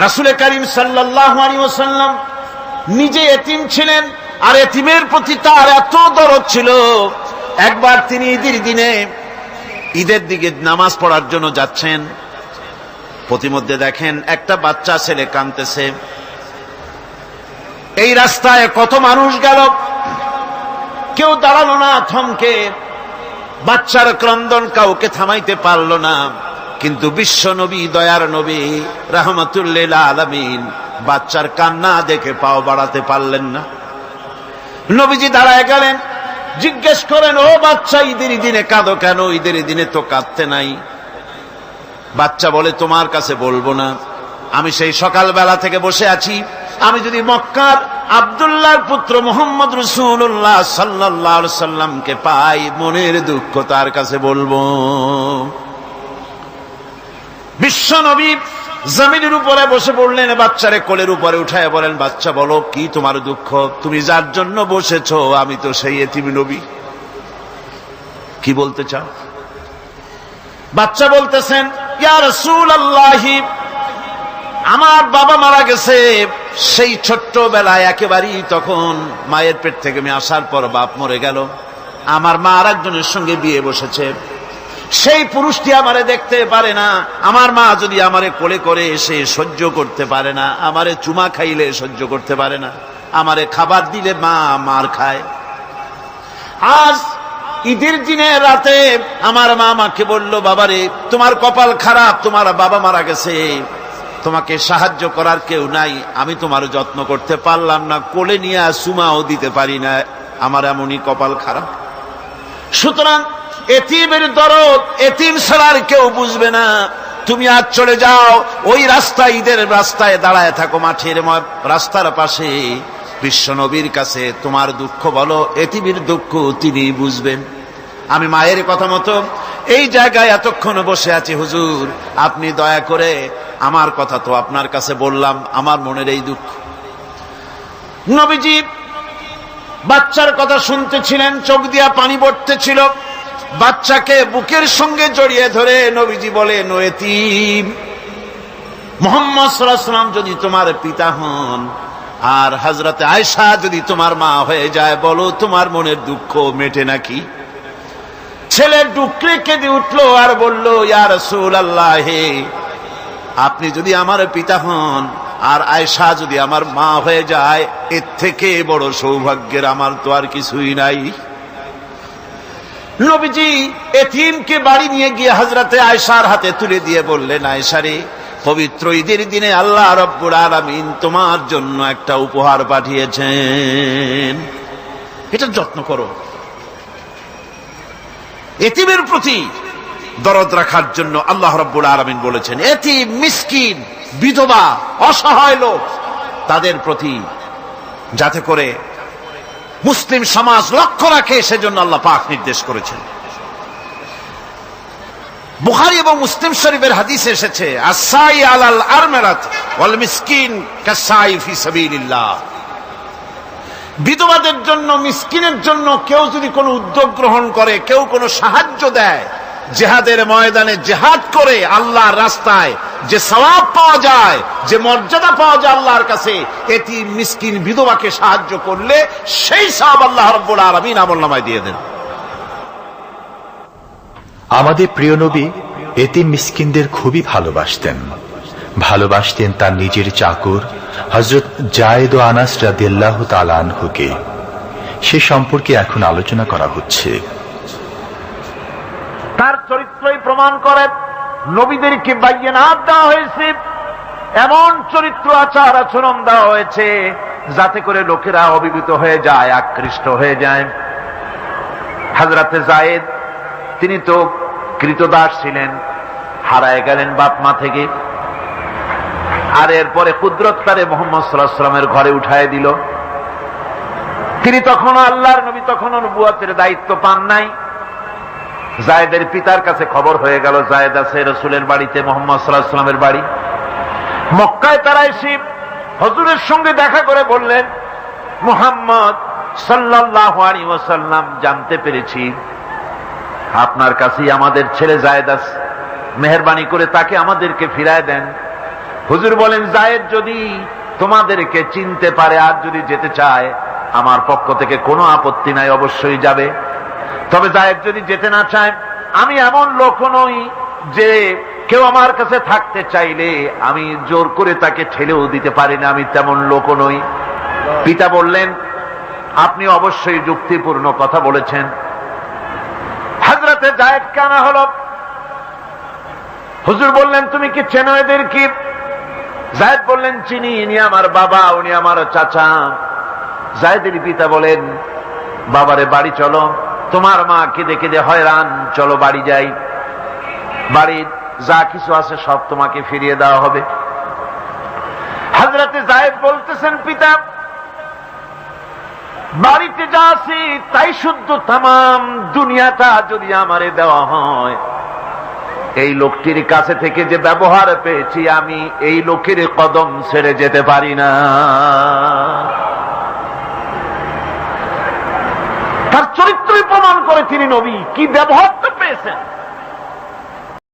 রাসূল করিম সাল্লাল্লাহু আলাইহি ওয়াসাল্লাম নিজে এতিম ছিলেন, আর এতিমের প্রতি তার এত দরদ ছিল, একবার তিনি ঈদের দিকে নামাজ পড়ার জন্য যাচ্ছেন। প্রতিমধ্যে দেখেন একটা বাচ্চা ছেলে কাঁদতেছে। এই রাস্তায় কত মানুষ গেল, কেউ দাঁড়ালো না থমকে, বাচ্চার ক্রন্দন কাউকে থামাইতে পারল না। কিন্তু বিশ্ব নবী, দয়ার নবী রাহমাতুল লিল আলামিন বাচ্চার কান্না দেখে পাও বাড়াতে পারলেন না। নবীজি দাঁড়ায় গেলেন, জিজ্ঞেস করেন, ও বাচ্চা, ঈদের দিনে কাঁদো কেন? ঈদের দিনে তো কাঁদতে নাই। বাচ্চা বলে, তোমার কাছে বলবো না, আমি সেই সকালবেলা থেকে বসে আছি, আমি যদি মক্কার আব্দুল্লাহর পুত্র মুহাম্মদ রাসূলুল্লাহ সাল্লাল্লাহু আলাইহি সাল্লামকে পাই, মনের দুঃখ তার কাছে বলবো। বিশ্ব নবী জমিনের উপরে বসে পড়লেন, বাচ্চারে কোলের উপরে উঠায় বলেন, বাচ্চা বলো কি তোমার দুঃখ? তুমি যার জন্য বসেছো আমি তো সেই এতিম নবী, কি বলতে চাও? বাচ্চা বলতেছেন, ইয়া রাসূলুল্লাহ, আমার বাবা মারা গেছে সেই ছোট্টবেলায়, একেবারেই তখন মায়ের পেট থেকে আমি আসার পর বাপ মরে গেল, আমার মা আর একজনের সঙ্গে বিয়ে বসেছে, সেই পুরুষটি আমারে দেখতে পারে না, আমার মা যদি আমারে কোলে করে এসে সহ্য করতে পারে না, আমারে চুমা খাইলে সহ্য করতে পারে না, আমারে খাবার দিলে মা মার খায়। আজ ঈদের দিনে রাতে আমার মা আমাকে বলল, বাবারে তোমার কপাল খারাপ, তোমার বাবা মারা গেছে, তোমাকে সাহায্য করার কেউ নাই, আমি তোমার যত্ন করতে পারলাম না, কোলে নিয়ে চুমাও দিতে পারি না, আমার এমনই কপাল খারাপ। সুতরাং এতিমের দরদ এতিম ছাড়ার কেউ বুঝবে না। তুমি আজ চলে যাও, ওই রাস্তায়, ঈদের রাস্তায় দাঁড়ায় থাকো, মাঠের রাস্তার পাশে, বিশ্ব নবীর কাছে তোমার দুঃখ বলো, এতিমের দুঃখ তিনি বুঝবেন। আমি মায়ের কথা মতো এই জায়গায় এতক্ষণ বসে আছি, হুজুর আপনি দয়া করে আমার কথা তো আপনার কাছে বললাম, আমার মনের এই দুঃখ। নবীজি বাচ্চার কথা শুনতেছিলেন, চোখ দিয়া পানি পড়তেছিল, বাচ্চাকে বুকের সঙ্গে জড়িয়ে ধরে নবীজি বলেন, ও এতিম, মুহাম্মদ সাল্লাল্লাহু আলাইহি ওয়াসাল্লাম যদি তোমার পিতা হন আর হযরতে আয়েশা যদি তোমার মা হয়ে যায়, বলো তোমার মনের দুঃখ মেটে নাকি? ছেলে ডুকরে কেঁদে উঠলো আর বলল, ইয়া রাসূলুল্লাহ, আপনি যদি আমার পিতা হন আর আয়েশা যদি আমার মা হয়ে যায়, এর থেকে বড় সৌভাগ্যের আমার তো আর কিছুই নাই। নবীজি এতিমকে বাড়ি নিয়ে গিয়ে হযরতে আয়েশার হাতে তুলে দিয়ে বললেন, আয়েশা রে, পবিত্র ঈদের দিনে আল্লাহ রাব্বুল আলামিন তোমার জন্য একটা উপহার পাঠিয়েছেন, এটা যত্ন করো। এতিমের প্রতি দরদ রাখার জন্য আল্লাহ রাব্বুল আলামিন বলেছেন, এতিম, মিসকিন, বিধবা, অসহায় লোক, তাদের প্রতি যাতে করে মুসলিম সমাজ লক্ষ্য রাখে, সেজন্য আল্লাহ পাক নির্দেশ করেছেন। বুখারী এবং মুসলিম শরীফের হাদিসে এসেছে, আস-সাই আলাল আরমালাত ওয়াল মিসকিন কাস-সাই ফি সাবিলিল্লাহ। বিধবাদের জন্য, মিসকিনের জন্য কেউ যদি কোনো উদ্যোগ গ্রহণ করে, কেউ কোনো সাহায্য দেয়, জিহাদের ময়দানে জিহাদ করে আল্লাহর রাস্তায় যে সওয়াব পাওয়া যায়, যে মর্যাদা পাওয়া যায় আল্লাহর কাছে, এতিম, মিসকিন, বিধবাকে সাহায্য করলে সেই সওয়াব আল্লাহ রাব্বুল আলামিন আমলনামায় দিয়ে দেন। আমাদের প্রিয় নবী এতিম মিসকিনদের খুবই ভালোবাসতেন তার নিজের চাকর হযরত যায়েদ ও আনাস রাদিয়াল্লাহু তাআলা আনহুকে। সে সম্পর্কে এখন আলোচনা করা হচ্ছে। তার চরিত্রই প্রমাণ করে, নবীদেরকে বাইয়িনাত দেওয়া হয়েছে, এমন চরিত্র আচার আচরণ দেওয়া হয়েছে যাতে করে লোকেরা অভিভূত হয়ে যায়, আকৃষ্ট হয়ে যায়। হযরতে যায়েদ, তিনি তো কৃতদাস ছিলেন, হারায় গেলেন বাপ মা থেকে, আর এরপরে কুদরত তারে মুহাম্মদ সাল্লাল্লাহু আলাইহি ওয়াসাল্লামের ঘরে উঠায় দিল। তিনি তখন আল্লাহর নবী, তখন নবুয়তের দায়িত্ব পান নাই। যায়েদের পিতার কাছে খবর হয়ে গেল, যায়েদ আছে রাসূলের বাড়িতে, মুহাম্মদ সাল্লাল্লাহু আলাইহি ওয়াসাল্লামের বাড়ি মক্কায়। তারা এসে হুজুরের সঙ্গে দেখা করে বললেন, মুহাম্মদ সাল্লাল্লাহু আলাইহি ওয়াসাল্লাম, জানতে পেরেছি আপনার কাছেই আমাদের ছেলে যায়েদ আছে, মেহেরবানি করে তাকে আমাদেরকে ফিরায় দেন। হুজুর বলেন, জায়েদ যদি তোমাদেরকে চিনতে পারে আর যদি যেতে চায়, আমার পক্ষ থেকে কোনো আপত্তি নাই, অবশ্যই যাবে। তবে জায়েদ যদি যেতে না চায়, আমি এমন লোক নই যে কেউ আমার কাছে থাকতে চাইলে আমি জোর করে তাকে ঠেলেও দিতে পারি না, আমি তেমন লোক নই। পিতা বললেন, আপনি অবশ্যই যুক্তিপূর্ণ কথা বলেছেন। হযরতে জায়েদ কানা হলো। হুজুর বললেন, তুমি কি চেনো এদের? কি? জায়েদ বললেন, চিনি, ইনি আমার বাবা, উনি আমার চাচা। জায়েদের পিতা বলেন, বাবারে বাড়ি চলো, তোমার মা কেঁদে কেঁদে হয়রান, চলো বাড়ি যাই, বাড়ির যা কিছু আছে সব তোমাকে ফিরিয়ে দেওয়া হবে। হযরতে জায়েদ বলতেছেন, পিতা বাড়িতে যা আছি তাই শুদ্ধ, তামাম দুনিয়াটা যদি আমারে দেওয়া হয়, এই লোকটির কাছে থেকে যে ব্যবহার পেয়েছি, আমি এই লোকের কদম ছেড়ে যেতে পারি না। তার চরিত্রই প্রমাণ করে তিনি নবী। কি ব্যবহারটা পেয়েছেন!